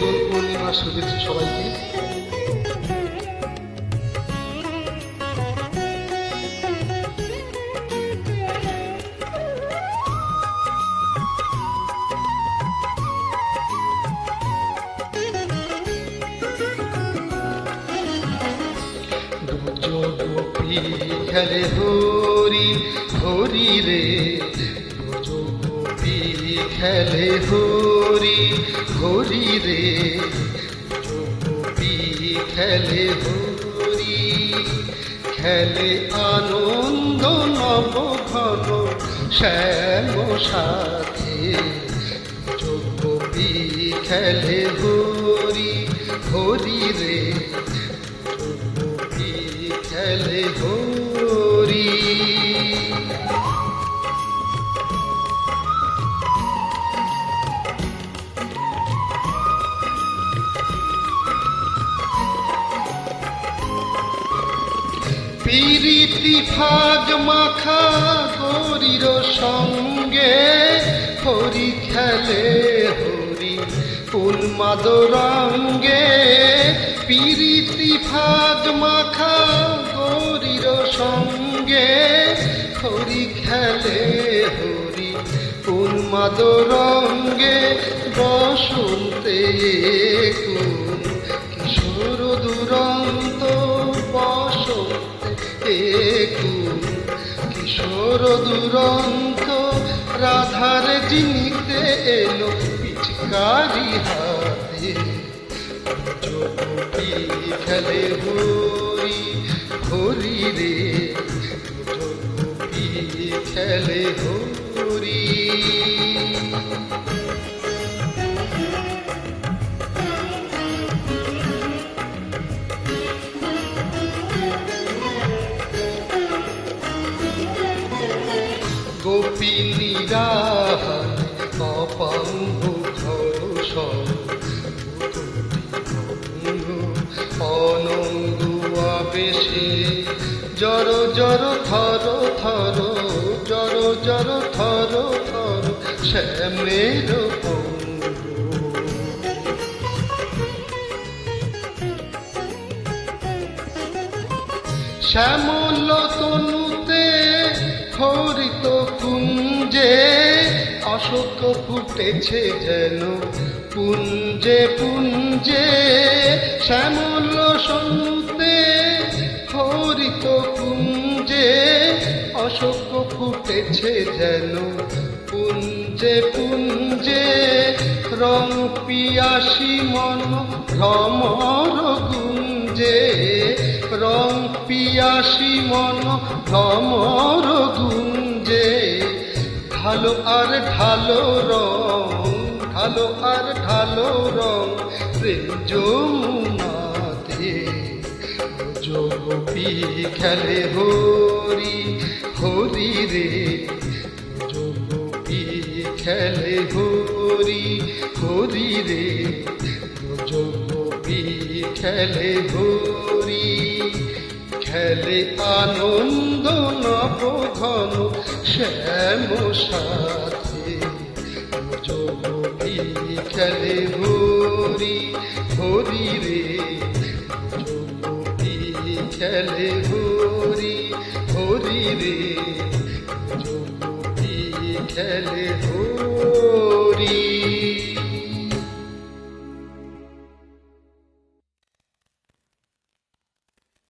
দোল পূর্ণিমার শুভেচ্ছা সবাইকে। গোপী খেলে হরি হরি রে, গোপী খেলে হরি হরি রে, গোপী খেলে হরি, খেলে আনন্দ নব ঘন শ্যাম সাথে, গোপী খেলে হরি হরি রে, খেলে হরি। প্রীতি ভাগ মাখা হরির সঙ্গে, হরি খেলে হরি উন্মাদ রঙ্গে, প্রীতি ভাগ মাখা হরির সঙ্গে, হরি খেলে হরি উন্মাদ রঙ্গে, বসন্তে কোন কিশোর দুরন্ত, বসন্তে কোন কিশোর দুরন্ত, রাধার জিনিতে এলো পিচকারি হাতে, গোপী খেলে হরি হরি রে, গোপী খেলে হরি। গোপিনীরা অপাঙ্গ ঘোষ, অনঙ্গ আবেশে, জর জর থর থর, জর জর থর থর শ্যামের অঙ্গ, শ্যামল তনুতে হরিত কুঞ্জে, অশোক ফুটেছে যেন পুঞ্জে পুঞ্জে, শ্যামল সনুতে হরিত কুঞ্জে, অশোক ফুটেছে যেন পুঞ্জে পুঞ্জে, রং পিয়াসী মন ভ্রমর গুঞ্জে, রং পিয়াসী মন ভ্রমর গুঞ্জে, ঢালো আর ঢালো রং, ঢালো আর ঢালো রং প্রেম যমুনাতে, গোপী খেলে হরি হরি রে, গোপী খেলে হরি হরি রে, গোপী খেলে হরি, খেলে আনন্দ নব ঘন শ্যাম সাথে, গোপী খেলে হরি হরি রে, গোপী খেলে